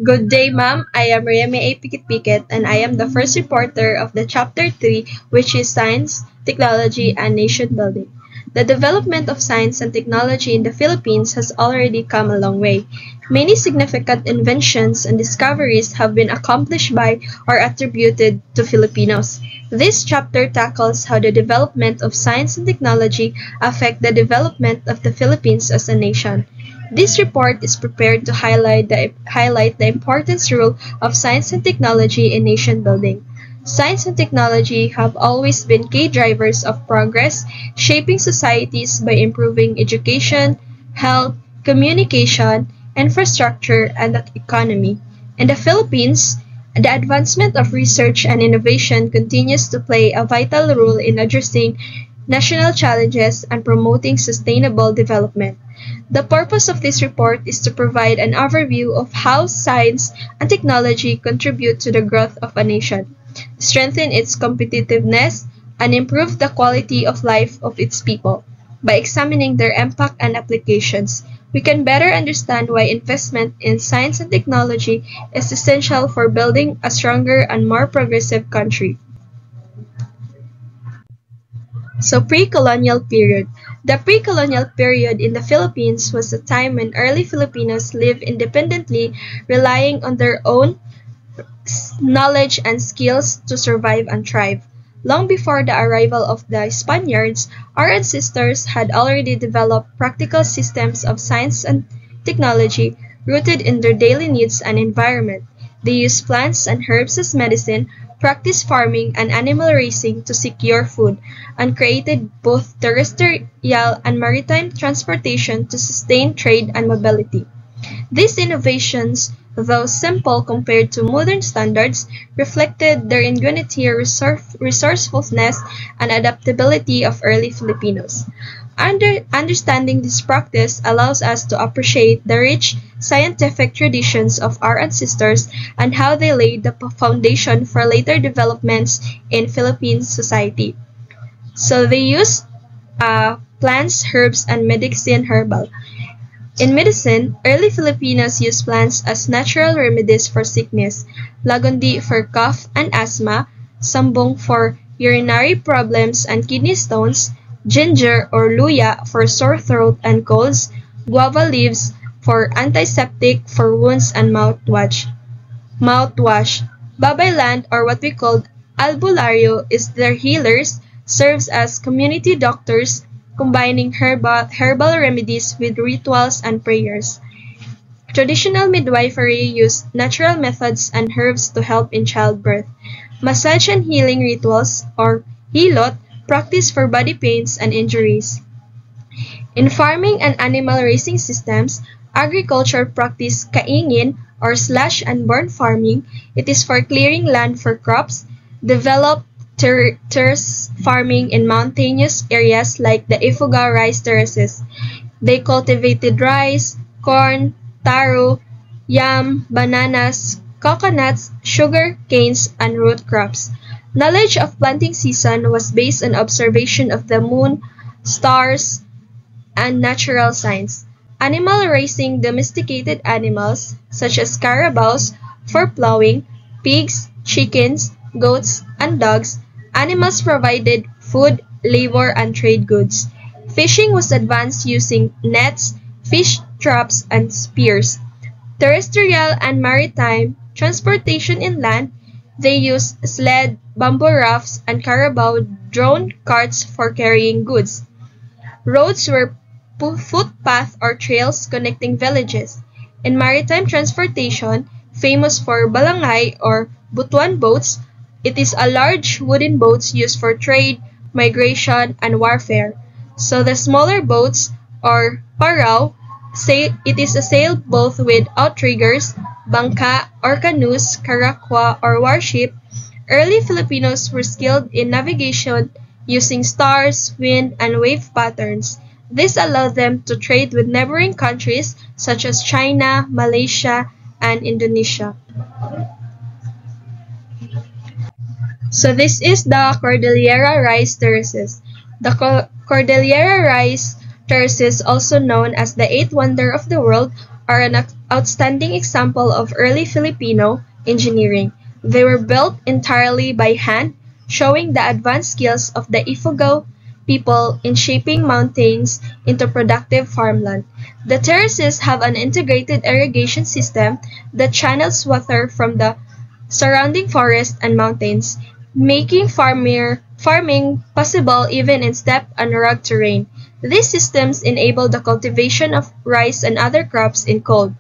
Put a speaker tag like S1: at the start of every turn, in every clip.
S1: Good day, ma'am. I am Remy A. Pikit-Pikit, and I am the first reporter of the Chapter 3, which is Science, Technology, and Nation Building. The development of science and technology in the Philippines has already come a long way. Many significant inventions and discoveries have been accomplished by or attributed to Filipinos. This chapter tackles how the development of science and technology affect the development of the Philippines as a nation. This report is prepared to highlight the importance role of science and technology in nation building. Science and technology have always been key drivers of progress, shaping societies by improving education, health, communication, infrastructure, and the economy. In the Philippines, the advancement of research and innovation continues to play a vital role in addressing national challenges and promoting sustainable development. The purpose of this report is to provide an overview of how science and technology contribute to the growth of a nation, strengthen its competitiveness, and improve the quality of life of its people. By examining their impact and applications, we can better understand why investment in science and technology is essential for building a stronger and more progressive country. So pre-colonial period. The pre-colonial period in the Philippines was a time when early Filipinos lived independently, relying on their own knowledge and skills to survive and thrive. Long before the arrival of the Spaniards, our ancestors had already developed practical systems of science and technology rooted in their daily needs and environment. They used plants and herbs as medicine, practiced farming and animal raising to secure food, and created both terrestrial and maritime transportation to sustain trade and mobility. These innovations, though simple compared to modern standards, reflected their ingenuity, resourcefulness, and adaptability of early Filipinos. Understanding this practice allows us to appreciate the rich scientific traditions of our ancestors and how they laid the foundation for later developments in Philippine society. So they use plants, herbs, and medicine herbal. In medicine, early Filipinos used plants as natural remedies for sickness, lagundi for cough and asthma, sambong for urinary problems and kidney stones, ginger or luya for sore throat and colds, guava leaves for antiseptic for wounds and mouthwash. Babaylan, or what we call albularyo, is their healers, serves as community doctors, combining herbal remedies with rituals and prayers. Traditional midwifery used natural methods and herbs to help in childbirth. Massage and healing rituals, or hilot, practiced for body pains and injuries. In farming and animal raising systems, agriculture practice kaingin or slash and burn farming. It is for clearing land for crops. Developed terrace farming in mountainous areas like the Ifugao rice terraces. They cultivated rice, corn, taro, yam, bananas, coconuts, sugar canes, and root crops. Knowledge of planting season was based on observation of the moon, stars, and natural signs. Animal raising domesticated animals, such as carabaos, for plowing, pigs, chickens, goats, and dogs. Animals provided food, labor, and trade goods. Fishing was advanced using nets, fish traps, and spears. Terrestrial and maritime transportation inland, they used sled, bamboo rafts, and carabao drawn carts for carrying goods. Roads were footpaths or trails connecting villages. In maritime transportation, famous for balangay or butuan boats, it is a large wooden boats used for trade, migration, and warfare. So the smaller boats, or parao, it is a sailboat with outriggers, bangka or canoes, karakwa or warship. Early Filipinos were skilled in navigation using stars, wind, and wave patterns. This allowed them to trade with neighboring countries such as China, Malaysia, and Indonesia. So this is the Cordillera Rice Terraces. The Cordillera Rice Terraces, also known as the Eighth Wonder of the World, are an outstanding example of early Filipino engineering. They were built entirely by hand, showing the advanced skills of the Ifugao people in shaping mountains into productive farmland. The terraces have an integrated irrigation system that channels water from the surrounding forests and mountains, making farming possible even in steppe and rugged terrain. These systems enable the cultivation of rice and other crops in cold,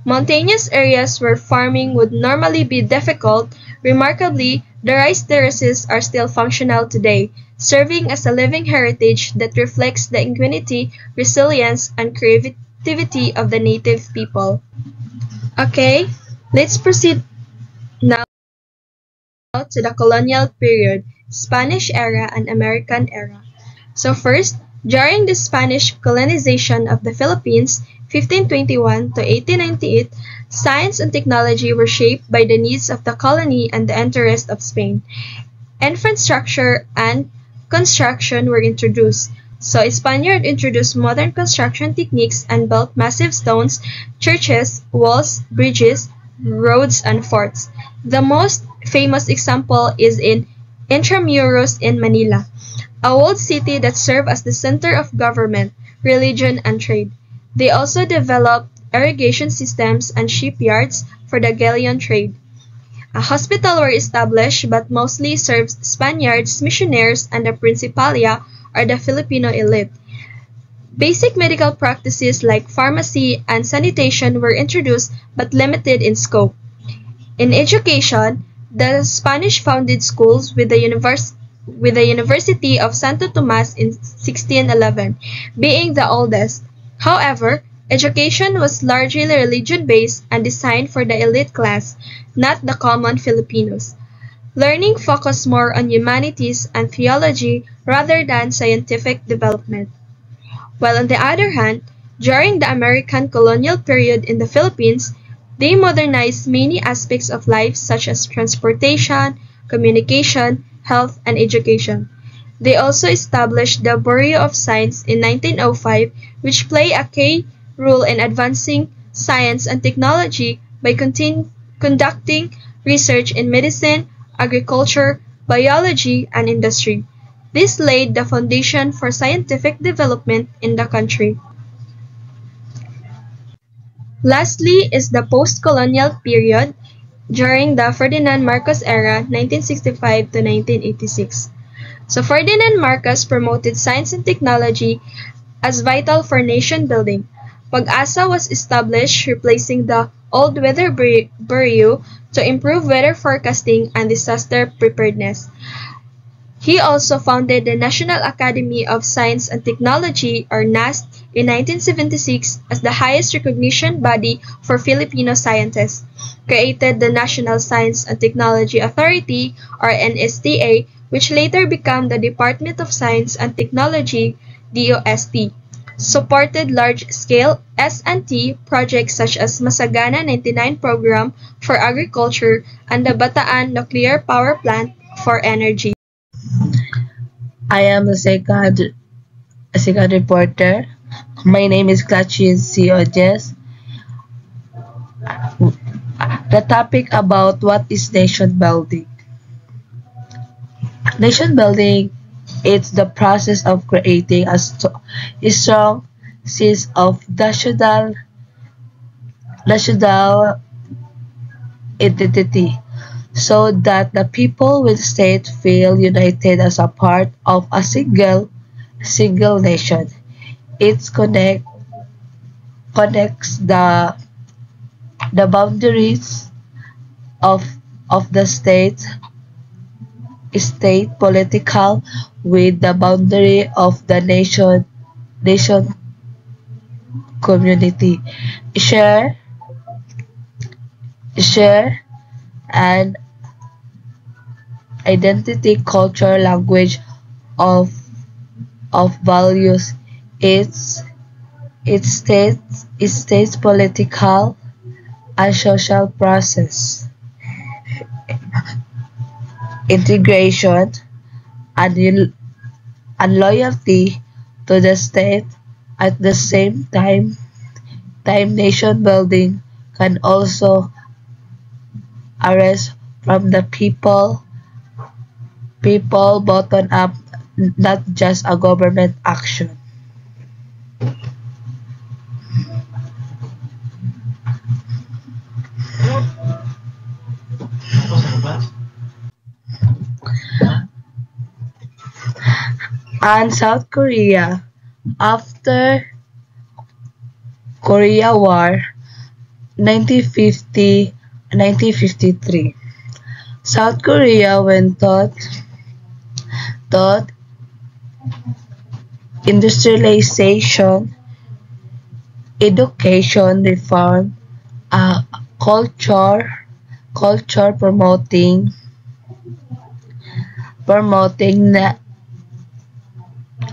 S1: mountainous areas where farming would normally be difficult. Remarkably, the rice terraces are still functional today, serving as a living heritage that reflects the ingenuity, resilience, and creativity of the native people. Okay, let's proceed now to the colonial period, Spanish era and American era. So first, during the Spanish colonization of the Philippines, 1521 to 1898, science and technology were shaped by the needs of the colony and the interest of Spain. Infrastructure and construction were introduced. So Spaniards introduced modern construction techniques and built massive stones, churches, walls, bridges, roads, and forts. The most famous example is in Intramuros in Manila, a walled city that served as the center of government, religion, and trade. They also developed irrigation systems and shipyards for the galleon trade. A hospital were established but mostly served Spaniards, missionaries, and the Principalia or the Filipino elite. Basic medical practices like pharmacy and sanitation were introduced but limited in scope. In education, the Spanish founded schools with the University of Santo Tomas in 1611, being the oldest. However, education was largely religion-based and designed for the elite class, not the common Filipinos. Learning focused more on humanities and theology rather than scientific development. While on the other hand, during the American colonial period in the Philippines, they modernized many aspects of life such as transportation, communication, health, and education. They also established the Bureau of Science in 1905, which played a key role in advancing science and technology by conducting research in medicine, agriculture, biology, and industry. This laid the foundation for scientific development in the country. Lastly is the post-colonial period during the Ferdinand Marcos era, 1965 to 1986. So Ferdinand Marcos promoted science and technology as vital for nation building. Pag-asa was established, replacing the old Weather Bureau to improve weather forecasting and disaster preparedness. He also founded the National Academy of Science and Technology or NAST in 1976 as the highest recognition body for Filipino scientists, created the National Science and Technology Authority or NSTA, which later became the Department of Science and Technology DOST, supported large-scale S&T projects such as Masagana 99 program for agriculture and the Bataan nuclear power plant for energy.
S2: I am a second reporter. My name is Clachin C. Ojes. The topic about what is nation building. Nation building is the process of creating a strong sense of national identity so that the people with state feel united as a part of a single nation. It connects the boundaries of the state political with the boundary of the nation community. Share and identity, culture, language, of values. It states political and social process, integration, and loyalty to the state at the same time. time nation building can also arise from the people bottom up, not just a government action. And South Korea, after Korea War 1950-1953, South Korea when taught industrialization, education reform, uh, culture culture promoting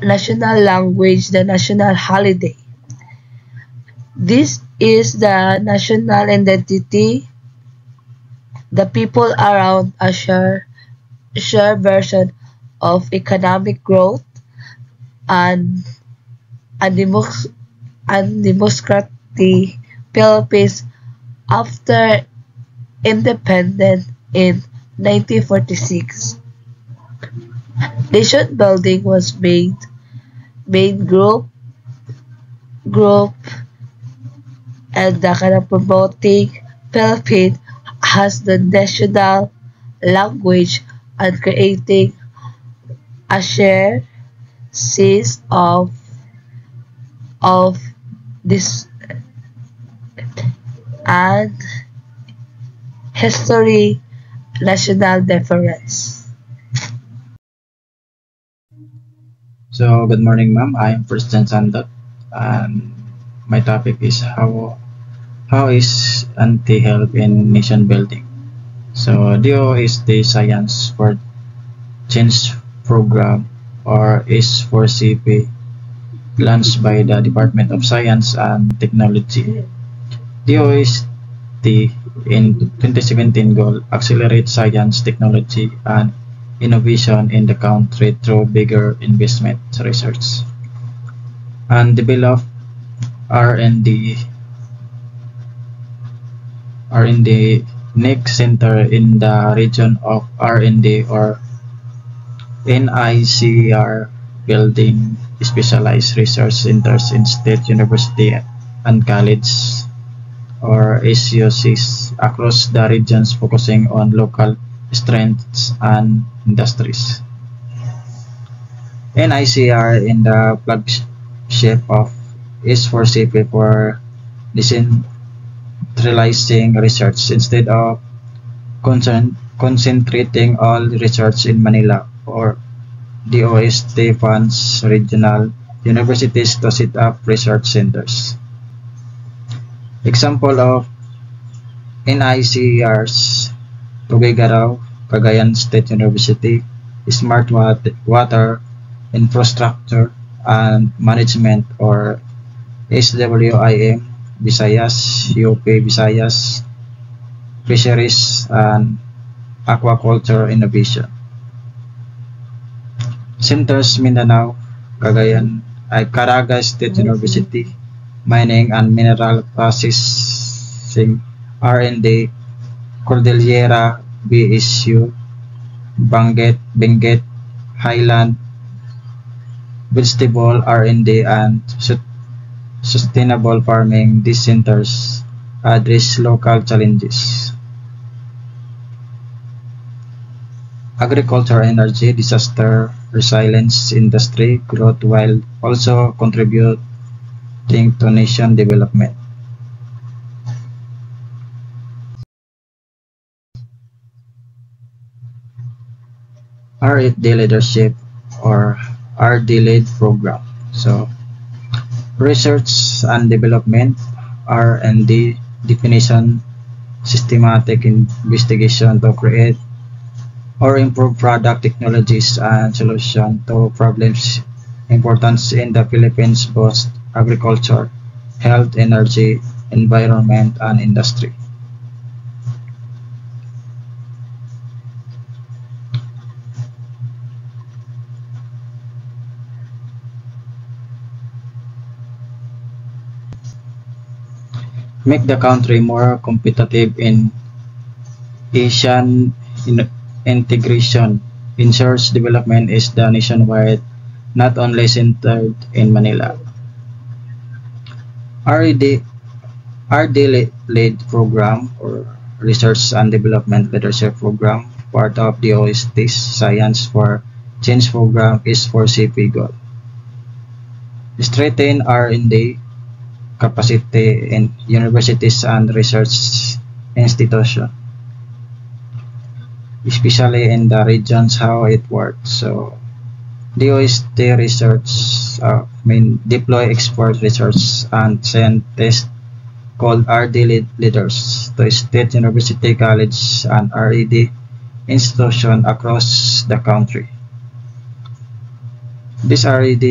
S2: national language, the national holiday. This is the national identity. The people around a share version of economic growth and and, democ- and democratic Philippines after independence in 1946. Nation building was main group and the kind of promoting Philippines as the national language and creating a shared sense of this and history national difference.
S3: So, good morning, ma'am. I'm Preston Sandot, and my topic is how is anti-help in nation building. So, DO is the Science for Change program, or is for CP, launched by the Department of Science and Technology. DO is the in 2017 goal accelerate science, technology, and innovation in the country through bigger investment research and develop R&D R&D next center in the region of R&D or NICR, building specialized research centers in state university and college or ACOCs across the regions, focusing on local strengths and industries. NICR in the flagship of is for CP for decentralizing research instead of concentrating all research in Manila, or DOST funds regional universities to set up research centers. Example of NICRs: Tuguegarao, Cagayan State University, Smart Water Infrastructure and Management, or SWIM, Visayas, UP Visayas, Fisheries and Aquaculture Innovation. Centers Mindanao, Caraga State University, Mining and Mineral Processing R&D, Cordillera BSU, Benguet, Highland, Vegetable R&D and Sustainable Farming. These centers address local challenges. Agriculture, energy, disaster resilience industry growth while also contributing to nation development. R8D leadership or RD lead program. So research and development, R&D definition, systematic investigation to create or improve product technologies and solution to problems importance in the Philippines, both agriculture, health, energy, environment, and industry. make the country more competitive in Asian integration, ensures development is the nationwide, not only centered in Manila. RED, RD-led program or Research and Development Leadership Program, part of the OST's Science for Change program is for CP goal. Strengthen R&D capacity in universities and research institutions, especially in the regions how it works. So the OST research deploy expert research and scientists called RD leaders to state university, college, and RED institutions across the country. These RD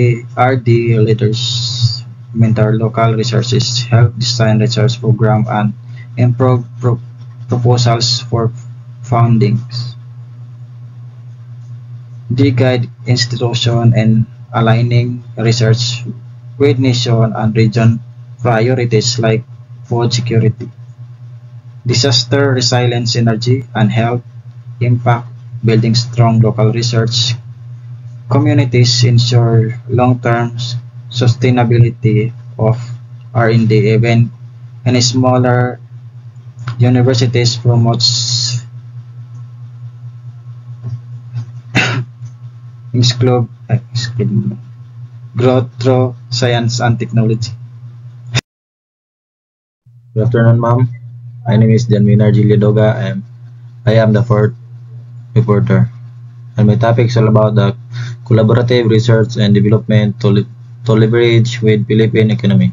S3: leaders mentor local resources, help design research programs, and improve proposals for fundings. They guide institutions in aligning research with nation and region priorities like food security, disaster resilience, energy, and health impact. Building strong local research communities ensure long-term sustainability of R&D. Even in smaller universities promotes exclude growth through science and technology.
S4: Good afternoon, ma'am. My name is Janminar Gilidoga, and I am the fourth reporter. And my topic is all about the collaborative research and development to leverage with Philippine economy.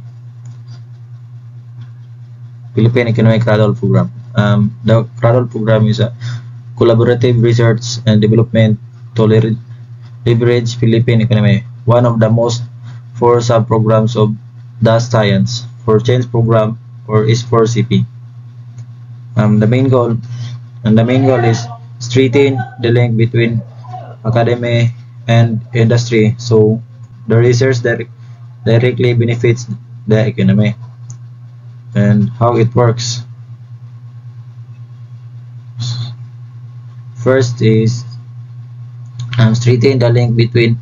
S4: Philippine Economic Cradle Program. The Cradle Program is a collaborative research and development to leverage Philippine economy. One of the most four sub-programs of the Science for Change program or is for CP. The main goal is strengthen the link between academy and industry, so the research directly benefits the economy. And how it works: first is strengthen the link between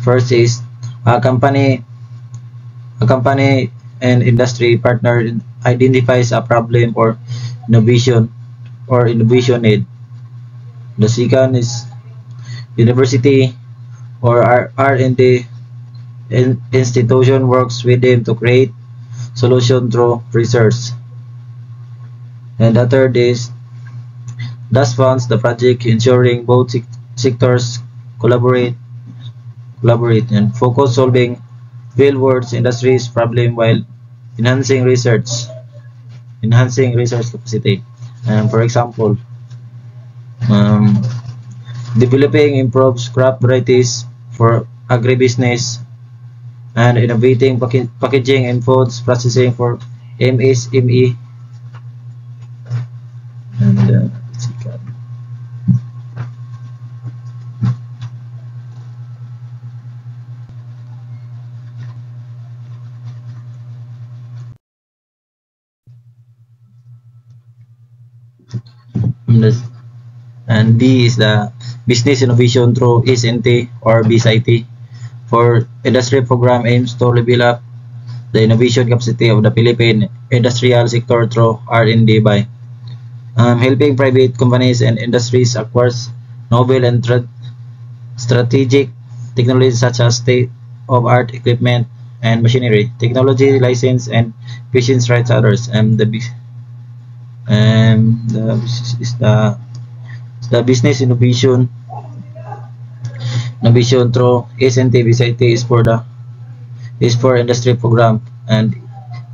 S4: first is a company and industry partner identifies a problem or innovation need. The second is university or R&D institution works with them to create solution through research. And the third is thus funds the project, ensuring both sectors collaborate and focus solving real world industries problem while enhancing research capacity. For example, developing improved crop varieties for agribusiness and innovating packaging and foods processing for MSME. And and D is the Business Innovation through SNT or BSIT. For industry program aims to level up the innovation capacity of the Philippine industrial sector through R&D by helping private companies and industries acquire novel and strategic technologies such as state-of-art equipment and machinery, technology license, and patents rights others. The business innovation through SNT BSIT is for industry program, and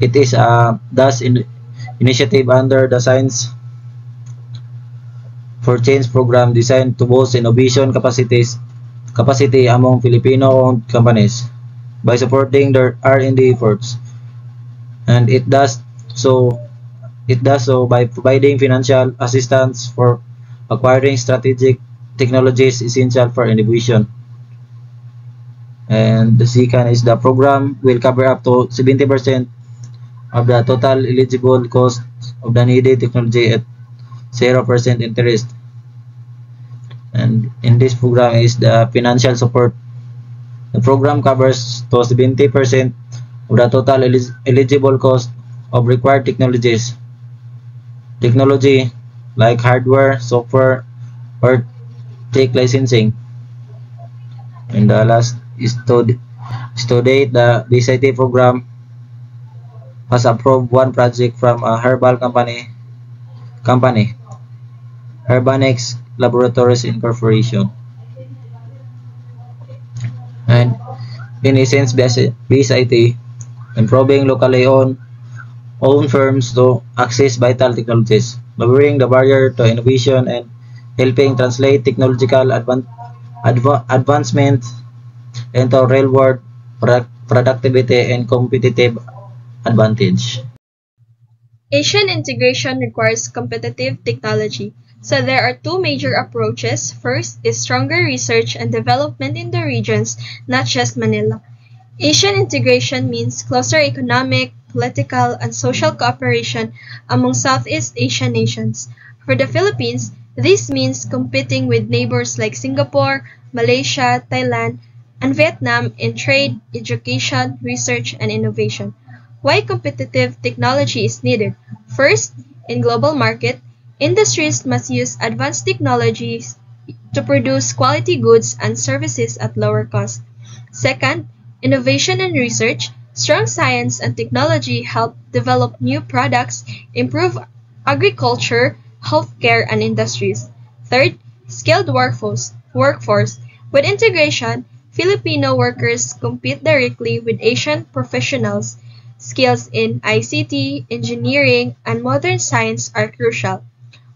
S4: it is a initiative under the Science for Change program designed to boost innovation capacity among Filipino-owned companies by supporting their R&D efforts, and it does so by providing financial assistance for acquiring strategic technologies essential for innovation. And the second is the program will cover up to 70% of the total eligible cost of the needed technology at 0% interest. And in this program is the financial support. The program covers to 70% of the total eligible cost of required technologies. Technology like hardware, software, or tech licensing. And the last is to date, the BSIT program has approved one project from a herbal company, Herbanex Laboratories Incorporation. And in essence, BSIT improving locally owned firms to access vital technologies, lowering the barrier to innovation and helping translate technological advancement into real-world productivity and competitive advantage.
S1: Asian integration requires competitive technology. So there are two major approaches. First is stronger research and development in the regions, not just Manila. Asian integration means closer economic, political, and social cooperation among Southeast Asian nations. For the Philippines, this means competing with neighbors like Singapore, Malaysia, Thailand, and Vietnam in trade, education, research, and innovation. Why competitive technology is needed? First, in global market, industries must use advanced technologies to produce quality goods and services at lower cost. Second, innovation and research. Strong science and technology help develop new products, improve agriculture, healthcare, and industries. Third, skilled workforce. With integration, Filipino workers compete directly with Asian professionals. Skills in ICT, engineering, and modern science are crucial.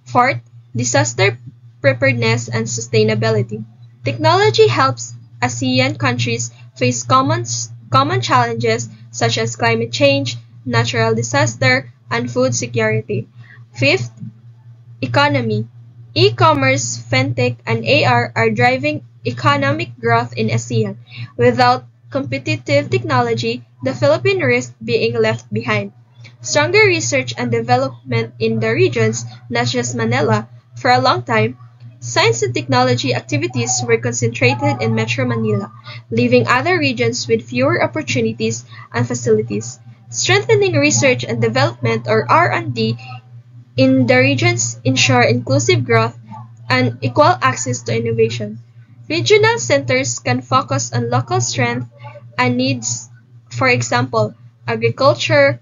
S1: Fourth, disaster preparedness and sustainability. Technology helps ASEAN countries face common challenges such as climate change, natural disaster, and food security. Fifth, economy. E-commerce, fintech, and AR are driving economic growth in ASEAN. Without competitive technology, the Philippines risks being left behind. Stronger research and development in the regions, not just Manila. For a long time, science and technology activities were concentrated in Metro Manila, leaving other regions with fewer opportunities and facilities. Strengthening research and development or R&D in the regions ensure inclusive growth and equal access to innovation. Regional centers can focus on local strength and needs, for example, agriculture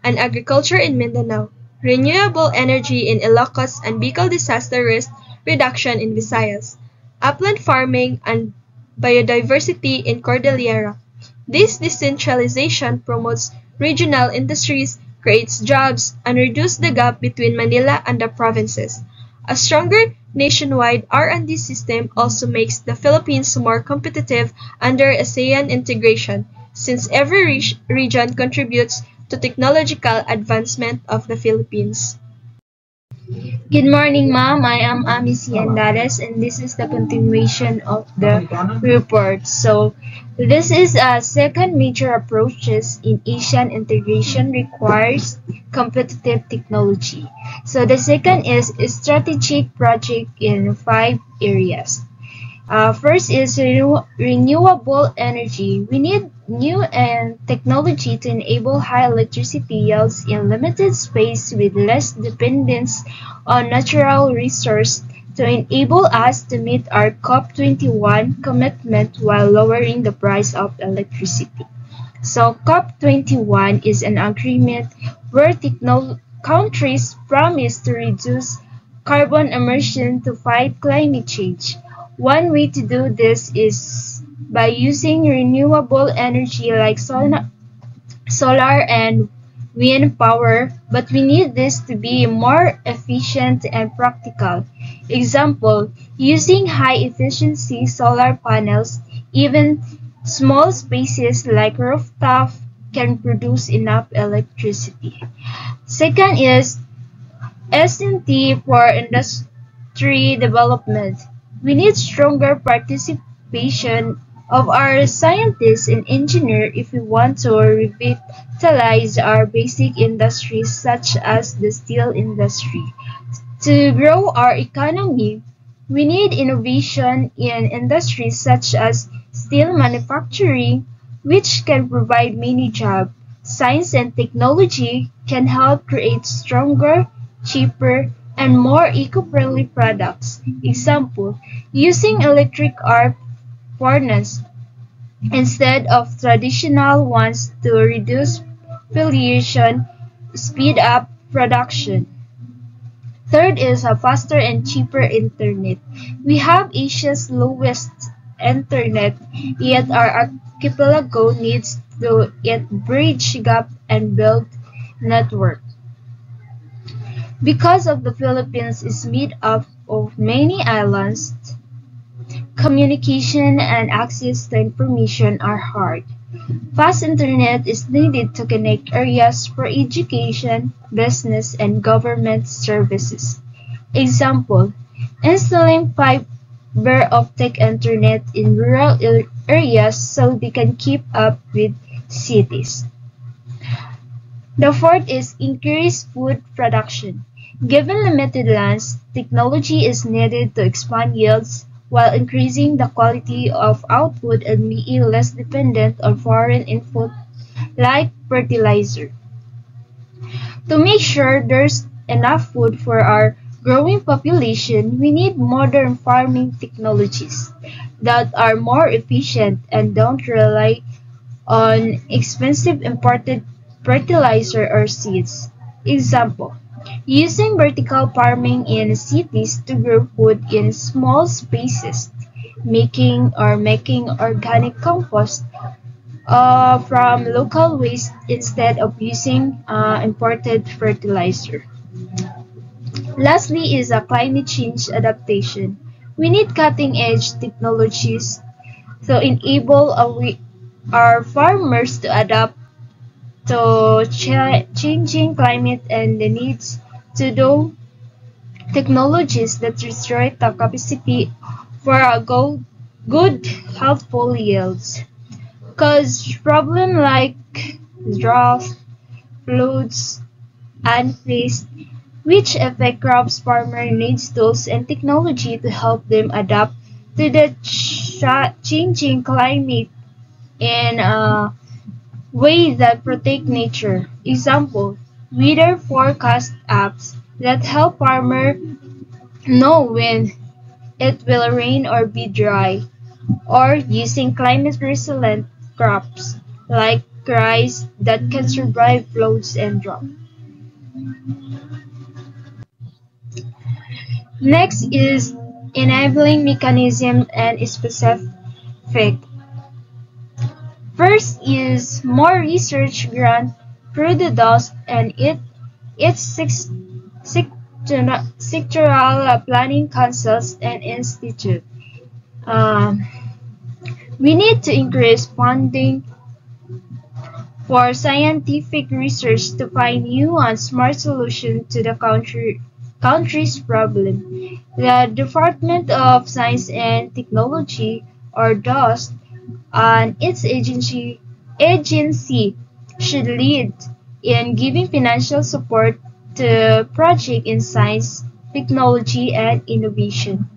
S1: in Mindanao, renewable energy in Ilocos and Bicol disaster risk reduction in Visayas, upland farming and biodiversity in Cordillera. This decentralization promotes regional industries, creates jobs, and reduces the gap between Manila and the provinces. A stronger nationwide R&D system also makes the Philippines more competitive under ASEAN integration, since every region contributes to technological advancement of the Philippines.
S5: Good morning, ma'am. I am Amici Andares, and this is the continuation of the report. So, this is a second major approaches in Asian integration requires competitive technology. So, the second is a strategic project in 5 areas. First is renewable energy. We need new technology to enable high electricity yields in limited space with less dependence on natural resources to enable us to meet our COP21 commitment while lowering the price of electricity. So COP21 is an agreement where countries promise to reduce carbon emission to fight climate change. One way to do this is by using renewable energy like solar and wind power, but we need this to be more efficient and practical. Example, using high-efficiency solar panels, even small spaces like rooftop can produce enough electricity. Second is S&T for industry development. We need stronger participation of our scientists and engineers if we want to revitalize our basic industries such as the steel industry. To grow our economy, we need innovation in industries such as steel manufacturing, which can provide many jobs. Science and technology can help create stronger, cheaper, and more eco-friendly products. Example, using electric arc furnace instead of traditional ones to reduce pollution, speed up production. Third is a faster and cheaper internet. We have Asia's lowest internet, yet our archipelago needs to yet bridge gap and build network. Because of the Philippines is made up of many islands, communication and access to information are hard. Fast internet is needed to connect areas for education, business, and government services. Example, installing fiber optic internet in rural areas so they can keep up with cities. The fourth is increase food production. Given limited lands, technology is needed to expand yields while increasing the quality of output and being less dependent on foreign input like fertilizer. To make sure there's enough food for our growing population, we need modern farming technologies that are more efficient and don't rely on expensive imported fertilizer or seeds. Example, using vertical farming in cities to grow food in small spaces, making organic compost from local waste instead of using imported fertilizer. Lastly is a climate change adaptation. We need cutting-edge technologies to enable our farmers to adapt to changing climate and the needs to do technologies that destroy the capacity for a good healthful yields. Cause problem like drought, floods, and pests, which affect crops, farmer needs tools and technology to help them adapt to the changing climate in a way that protect nature. Example, weather forecast apps that help farmer know when it will rain or be dry, or using climate resilient crops like rice that can survive floods and drought. Next is enabling mechanism and specific. First is more research grant through the DOST and its sectoral planning councils and institute. Um, we need to increase funding for scientific research to find new and smart solutions to the country's problem. The Department of Science and Technology, or DOST, and its agency should lead in giving financial support to projects in science, technology, and innovation.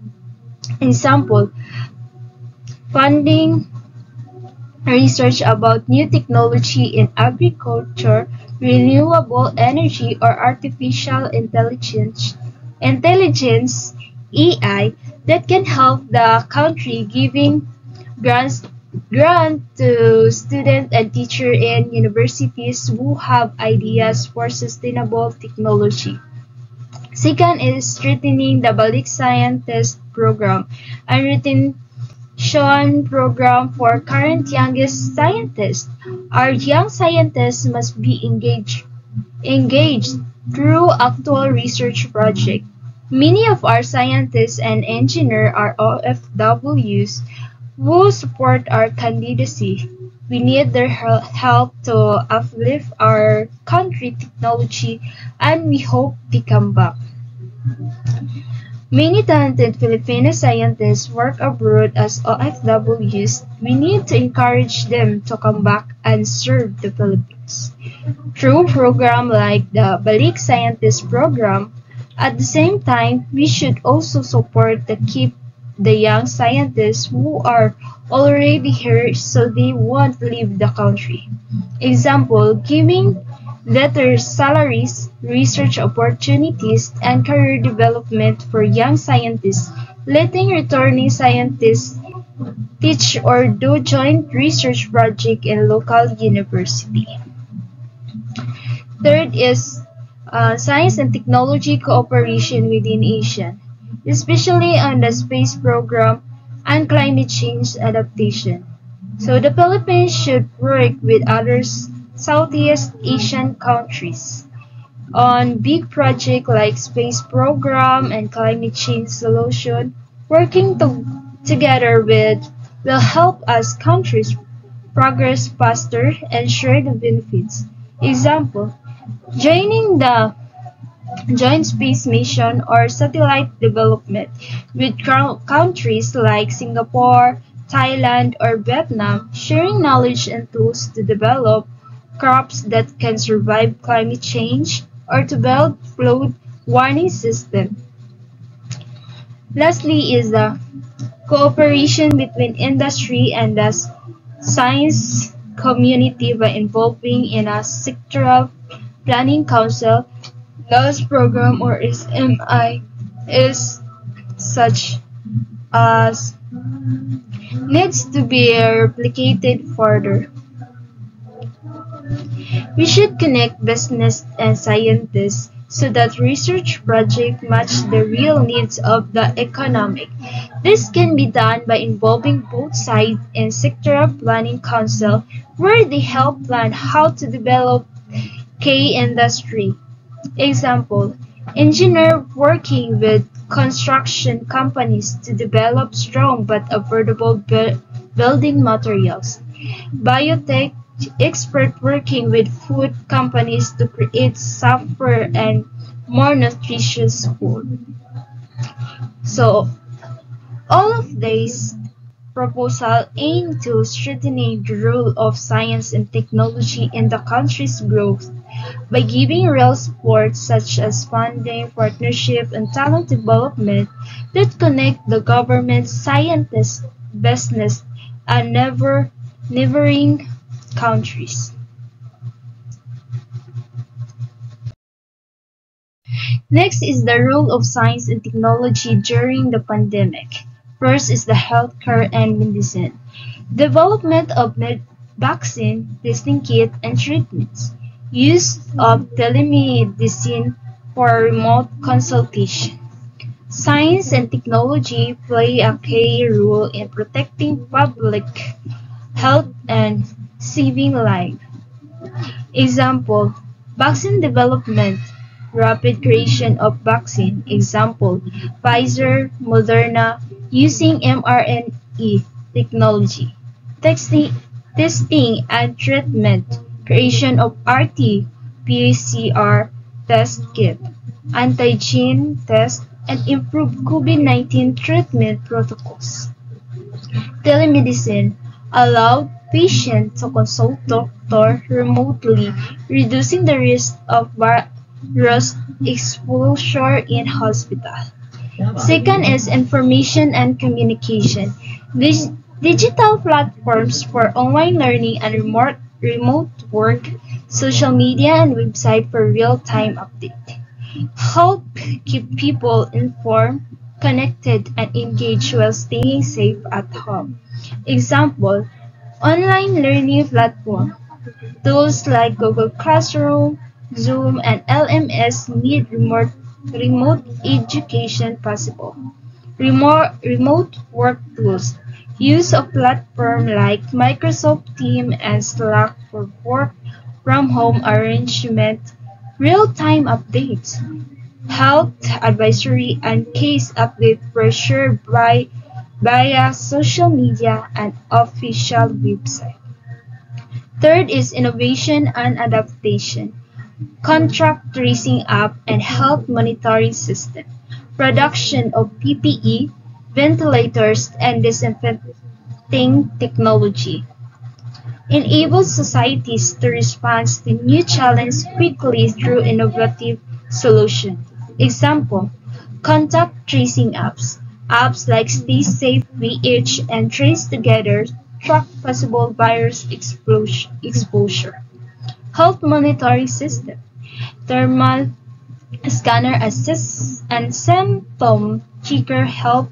S5: Example, funding research about new technology in agriculture, renewable energy, or artificial intelligence (AI) that can help the country giving grant to students and teachers in universities who have ideas for sustainable technology. Second is strengthening the Balik Scientist Program and retention program for current youngest scientists. Our young scientists must be engaged through actual research projects. Many of our scientists and engineers are OFWs who support our candidacy. We need their help to uplift our country technology, and we hope they come back. Many talented Filipino scientists work abroad as OFWs. We need to encourage them to come back and serve the Philippines through programs like the Balik Scientist Program. At the same time, we should also support the young scientists who are already here so they won't leave the country. Example, giving better salaries, research opportunities, and career development for young scientists, letting returning scientists teach or do joint research project in local university. Third is science and technology cooperation within Asia, especially on the space program and climate change adaptation. So the Philippines should work with other Southeast Asian countries on big projects like space program and climate change solution. Working together will help us countries progress faster and share the benefits. Example, joining the joint space mission or satellite development with countries like Singapore, Thailand, or Vietnam, sharing knowledge and tools to develop crops that can survive climate change or to build flood warning system. Lastly is the cooperation between industry and the science community by involving in a sectoral planning council, LAWS program or SMI is such as needs to be replicated further. We should connect business and scientists so that research projects match the real needs of the economy. This can be done by involving both sides in sectoral planning council where they help plan how to develop key industry. Example, engineer working with construction companies to develop strong but affordable building materials. Biotech expert working with food companies to create safer and more nutritious food. So, all of these proposals aim to strengthening the role of science and technology in the country's growth by giving real support such as funding, partnership, and talent development that connect the government, scientists, business, and neighboring countries. Next is the role of science and technology during the pandemic. First is the healthcare and medicine. Development of vaccine, testing kit, and treatments. Use of telemedicine for remote consultation. Science and technology play a key role in protecting public health and saving lives. Example, vaccine development, rapid creation of vaccine. Example, Pfizer, Moderna, using mRNA technology. Testing and treatment, creation of RT-PCR test kit, antigen test, and improved COVID-19 treatment protocols. Telemedicine allowed patients to consult doctor remotely, reducing the risk of virus exposure in hospital. Second is information and communication. Digital platforms for online learning and remote work, social media, and website for real-time update help keep people informed, connected, and engaged while staying safe at home. Example, online learning platform. Tools like Google Classroom, Zoom, and LMS need remote education possible. Remote work tools. Use of platforms like Microsoft Teams and Slack for work from home arrangement, real-time updates, health advisory, and case updates were shared via social media and official website. Third is innovation and adaptation. Contract tracing app and health monitoring system. production of PPE, ventilators, and disinfecting technology. Enables societies to respond to new challenges quickly through innovative solutions. Example, contact tracing apps. Apps like StaySafe VH and Trace Together track possible virus exposure. Health monitoring system. Thermal scanner assist and symptom checker help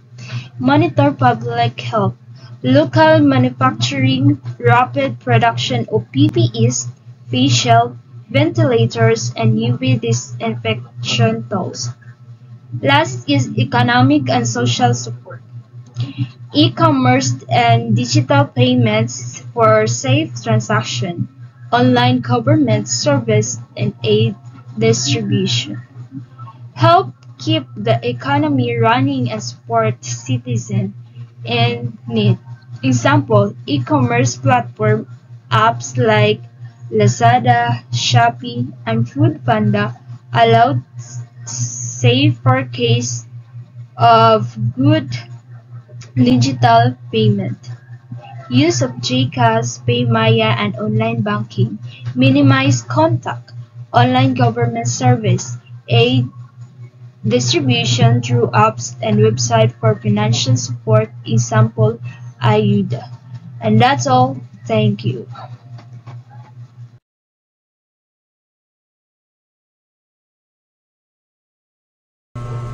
S5: monitor public health. Local manufacturing, rapid production of PPEs, face shield, ventilators, and UV disinfection tools. Last is economic and social support. E-commerce and digital payments for safe transaction, online government service, and aid distribution. Help keep the economy running and support citizens in need. Example, e-commerce platform apps like Lazada, Shopee, and Foodpanda allowed safer case of good digital payment. Use of GCash, PayMaya, and online banking. Minimize contact. Online government service. Aid distribution through apps and website for financial support. Example, Ayuda. And that's all. Thank you.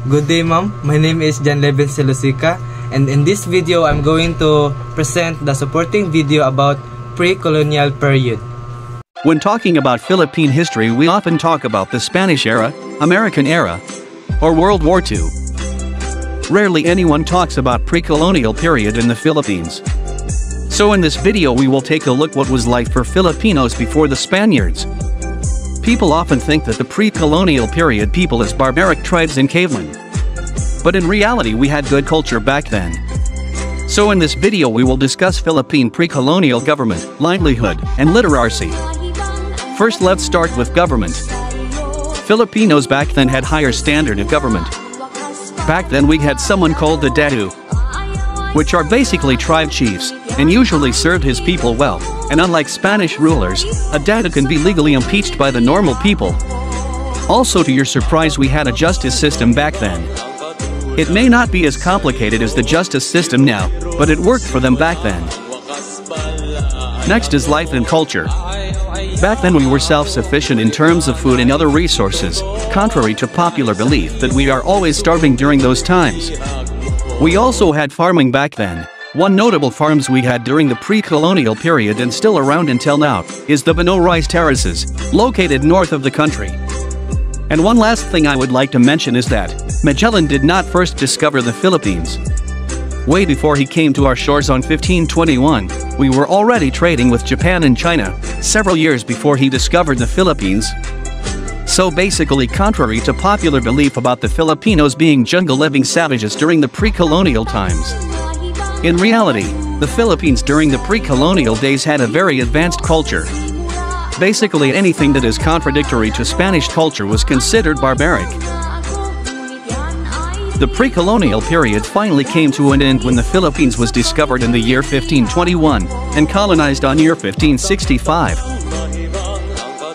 S6: Good day, ma'am. My name is Jan Levin Selosica, and in this video, I'm going to present the supporting video about pre-colonial period.
S7: When talking about Philippine history, we often talk about the Spanish era, American era, or World War II. Rarely anyone talks about pre-colonial period in the Philippines. So in this video we will take a look what was like for Filipinos before the Spaniards. People often think that the pre-colonial period people as barbaric tribes and cavemen. But in reality we had good culture back then. So in this video we will discuss Philippine pre-colonial government, livelihood, and literacy. First let's start with government. Filipinos back then had higher standard of government. Back then we had someone called the Datu, which are basically tribe chiefs, and usually served his people well, and unlike Spanish rulers, a Datu can be legally impeached by the normal people. Also to your surprise we had a justice system back then. It may not be as complicated as the justice system now, but it worked for them back then. Next is life and culture. Back then we were self-sufficient in terms of food and other resources, contrary to popular belief that we are always starving during those times. We also had farming back then. One notable farms we had during the pre-colonial period and still around until now is the Bano Rice Terraces, located north of the country. And one last thing I would like to mention is that Magellan did not first discover the Philippines. Way before he came to our shores on 1521, we were already trading with Japan and China, several years before he discovered the Philippines. So basically contrary to popular belief about the Filipinos being jungle-living savages during the pre-colonial times. In reality, the Philippines during the pre-colonial days had a very advanced culture. Basically anything that is contradictory to Spanish culture was considered barbaric. The pre-colonial period finally came to an end when the Philippines was discovered in the year 1521 and colonized on year 1565.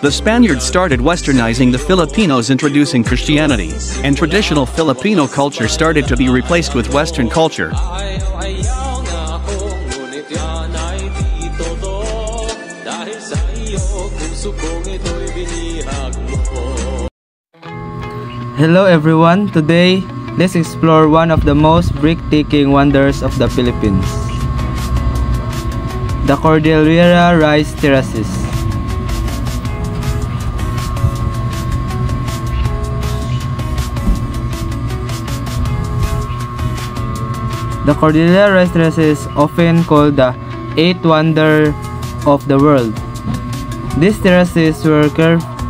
S7: The Spaniards started westernizing the Filipinos, introducing Christianity, and traditional Filipino culture started to be replaced with Western culture.
S6: Hello everyone, today let's explore one of the most breathtaking wonders of the Philippines, the Cordillera Rice Terraces. The Cordillera Rice Terraces, often called the Eighth Wonder of the World. These terraces were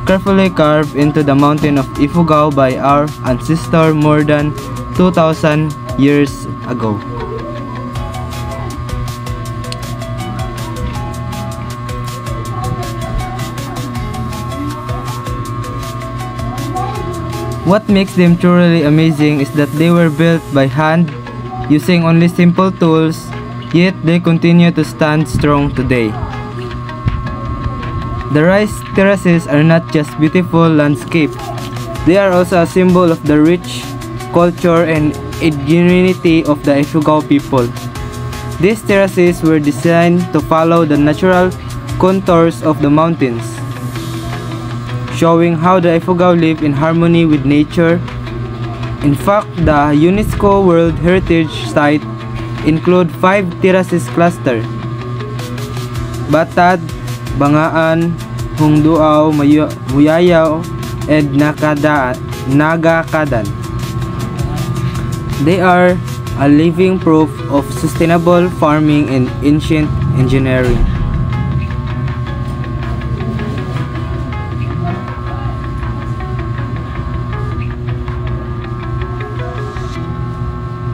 S6: carefully carved into the mountain of Ifugao by our ancestor more than 2,000 years ago. What makes them truly amazing is that they were built by hand, using only simple tools, yet they continue to stand strong today. The rice terraces are not just beautiful landscape, they are also a symbol of the rich culture and ingenuity of the Ifugao people. These terraces were designed to follow the natural contours of the mountains, showing how the Ifugao live in harmony with nature. In fact, the UNESCO World Heritage Site include 5 terraces cluster: Batad, Bangaan, Hungduaw, Muyayaw, and Nagakadan. They are a living proof of sustainable farming and ancient engineering.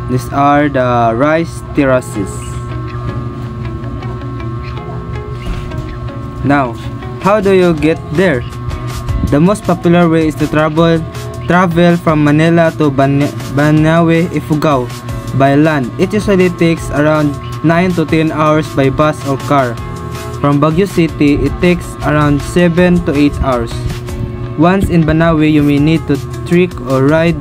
S6: These are the rice terraces. Now, how do you get there? The most popular way is to travel from Manila to Banawe, Ifugao by land. It usually takes around 9 to 10 hours by bus or car. From Baguio City, it takes around 7 to 8 hours. Once in Banawe, you may need to trek or ride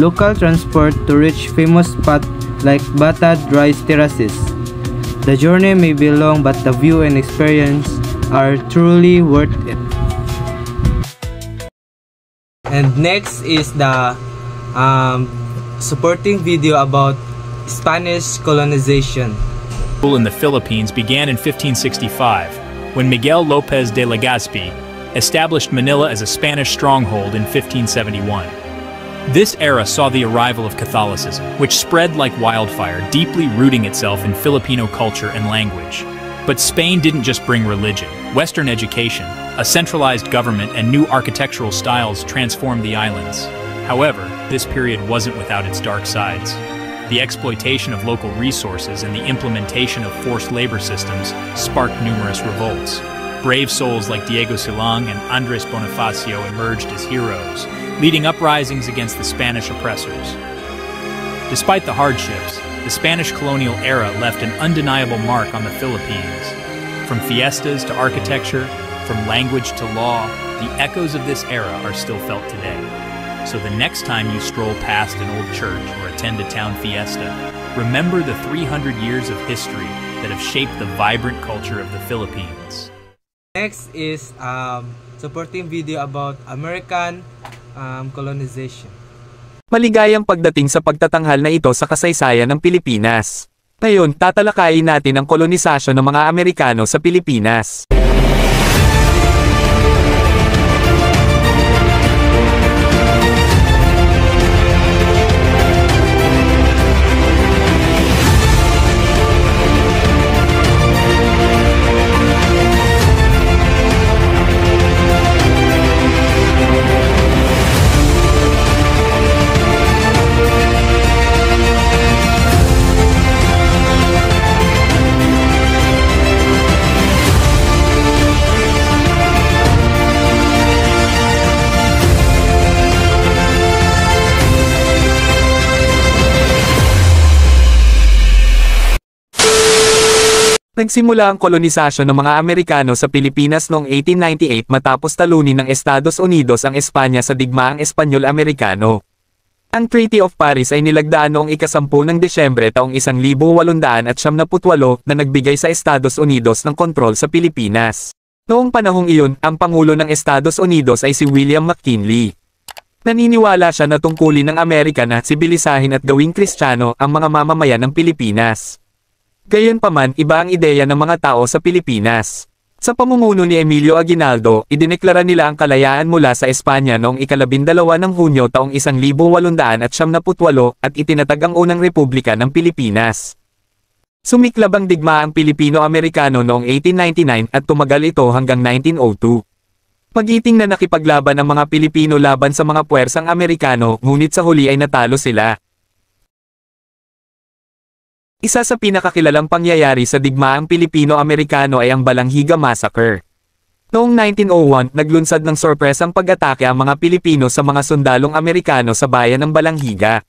S6: local transport to reach famous spots like Batad Rice Terraces. The journey may be long, but the view and experience are truly worth it. And next is the supporting video about Spanish colonization.
S8: In the Philippines began in 1565, when Miguel Lopez de Legazpi established Manila as a Spanish stronghold in 1571. This era saw the arrival of Catholicism, which spread like wildfire, deeply rooting itself in Filipino culture and language. But Spain didn't just bring religion. Western education, a centralized government, and new architectural styles transformed the islands. However, this period wasn't without its dark sides. The exploitation of local resources and the implementation of forced labor systems sparked numerous revolts. Brave souls like Diego Silang and Andres Bonifacio emerged as heroes, leading uprisings against the Spanish oppressors. Despite the hardships, the Spanish colonial era left an undeniable mark on the Philippines. From fiestas to architecture, from language to law, the echoes of this era are still felt today. So the next time you stroll past an old church or attend a town fiesta, remember the 300 years of history that have shaped the vibrant culture of the Philippines.
S6: Next is supporting video about American colonization.
S9: Maligayang pagdating sa pagtatanghal na ito sa kasaysayan ng Pilipinas. Ngayon, tatalakayin natin ang kolonisasyon ng mga Amerikano sa Pilipinas. Nagsimula ang kolonisasyon ng mga Amerikano sa Pilipinas noong 1898 matapos talunin ng Estados Unidos ang Espanya sa digmaang Espanyol-Amerikano. Ang Treaty of Paris ay nilagdaan noong ika-10 ng Desyembre taong 1878 na nagbigay sa Estados Unidos ng kontrol sa Pilipinas. Noong panahong iyon, ang Pangulo ng Estados Unidos ay si William McKinley. Naniniwala siya na tungkulin ng Amerika na sibilisahin at gawing Kristiyano ang mga mamamayan ng Pilipinas. Gayunpaman, iba ang ideya ng mga tao sa Pilipinas. Sa pamumuno ni Emilio Aguinaldo, idineklara nila ang kalayaan mula sa Espanya noong ika-12 ng Hunyo taong 1878 at itinatag ang unang republika ng Pilipinas. Sumiklab ang digmaang Pilipino-Amerikano noong 1899 at tumagal ito hanggang 1902. Magiting na nakipaglaban ang mga Pilipino laban sa mga puwersang Amerikano, ngunit sa huli ay natalo sila. Isa sa pinakakilalang pangyayari sa digmaang Pilipino-Amerikano ay ang Balanghiga Massacre. Noong 1901, naglunsad ng sorpresang pag-atake ang mga Pilipino sa mga sundalong Amerikano sa bayan ng Balanghiga.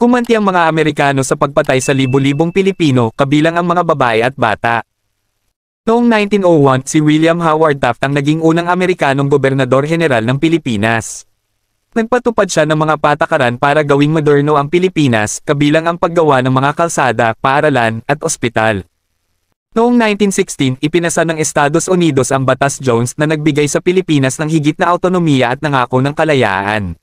S9: Gumanti ang mga Amerikano sa pagpatay sa libu-libong Pilipino, kabilang ang mga babae at bata. Noong 1901, si William Howard Taft ang naging unang Amerikanong gobernador-heneral ng Pilipinas. Nagpatupad siya ng mga patakaran para gawing moderno ang Pilipinas, kabilang ang paggawa ng mga kalsada, paaralan, at ospital. Noong 1916, ipinasa ng Estados Unidos ang Batas Jones na nagbigay sa Pilipinas ng higit na autonomiya at nangako ng kalayaan.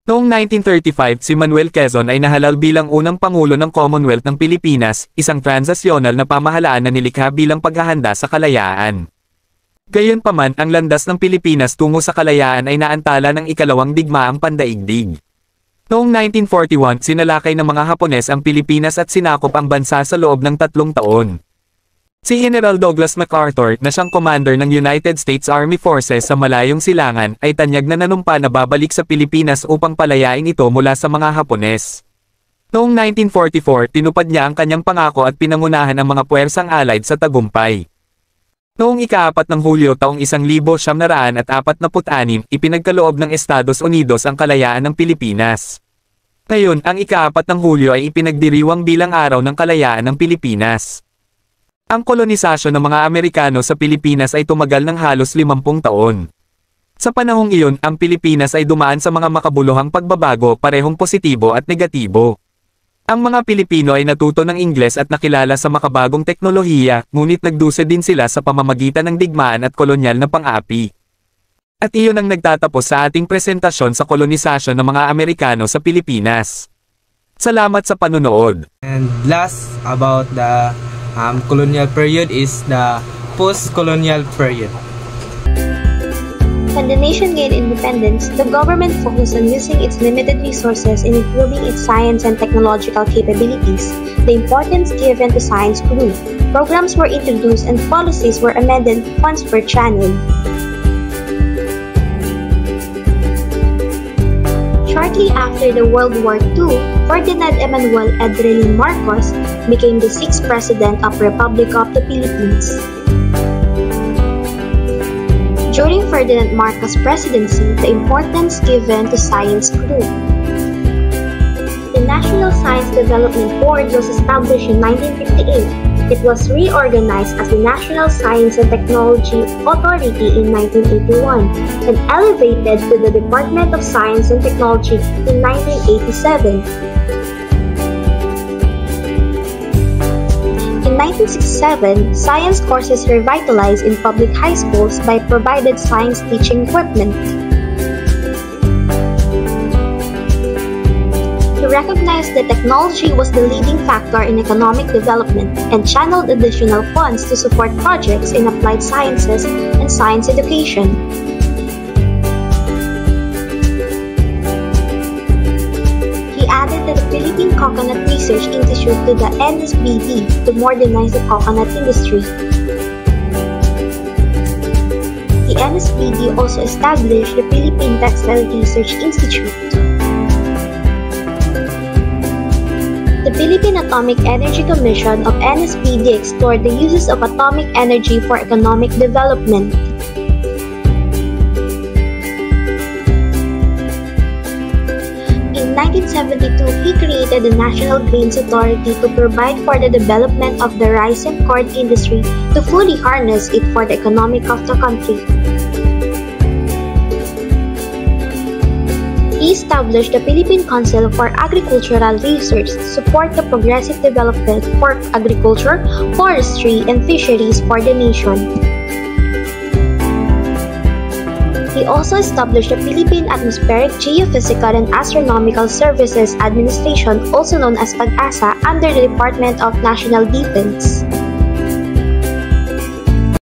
S9: Noong 1935, si Manuel Quezon ay nahalal bilang unang Pangulo ng Commonwealth ng Pilipinas, isang transasyonal na pamahalaan na nilikha bilang paghahanda sa kalayaan. Gayunpaman, ang landas ng Pilipinas tungo sa kalayaan ay naantala ng ikalawang digmaang pandaigdig. Noong 1941, sinalakay ng mga Hapones ang Pilipinas at sinakop ang bansa sa loob ng 3 taon. Si General Douglas MacArthur, na siyang commander ng United States Army Forces sa Malayong Silangan, ay tanyag na nanumpa na babalik sa Pilipinas upang palayain ito mula sa mga Hapones. Noong 1944, tinupad niya ang kanyang pangako at pinangunahan ang mga puwersang Allied sa tagumpay. Noong ika-4 ng Hulyo taong 1946, ipinagkaloob ng Estados Unidos ang kalayaan ng Pilipinas. Ngayon, ang ika-4 ng Hulyo ay ipinagdiriwang bilang Araw ng Kalayaan ng Pilipinas. Ang kolonisasyon ng mga Amerikano sa Pilipinas ay tumagal ng halos 50 taon. Sa panahong iyon, ang Pilipinas ay dumaan sa mga makabuluhang pagbabago, parehong positibo at negatibo. Ang mga Pilipino ay natuto ng Ingles at nakilala sa makabagong teknolohiya, ngunit nagdusa din sila sa pamamagitan ng digmaan at kolonyal na pang-api. At iyon ang nagtatapos sa ating presentasyon sa kolonisasyon ng mga Amerikano sa Pilipinas. Salamat sa panunood.
S6: And last about the colonial period is the post-colonial period.
S10: When the nation gained independence, the government focused on using its limited resources in improving its science and technological capabilities. The importance given to science grew. Programs were introduced and policies were amended, funds were channeled. Shortly after the World War II, Ferdinand Emmanuel Edrelin Marcos became the 6th President of Republic of the Philippines. During Ferdinand Marcos' presidency, the importance given to science grew. The National Science Development Board was established in 1958. It was reorganized as the National Science and Technology Authority in 1981 and elevated to the Department of Science and Technology in 1987. In 1967, science courses revitalized in public high schools by provided science teaching equipment. He recognized that technology was the leading factor in economic development and channeled additional funds to support projects in applied sciences and science education. He added the Philippine Coconut Research Institute to the NSBD to modernize the coconut industry. The NSBD also established the Philippine Textile Research Institute. The Philippine Atomic Energy Commission of NSBD explored the uses of atomic energy for economic development. In 1972, he created the National Grains Authority to provide for the development of the rice and corn industry to fully harness it for the economic of the country. He established the Philippine Council for Agricultural Research to support the progressive development for agriculture, forestry, and fisheries for the nation. He also established the Philippine Atmospheric, Geophysical, and Astronomical Services Administration, also known as PAG-ASA, under the Department of National Defense.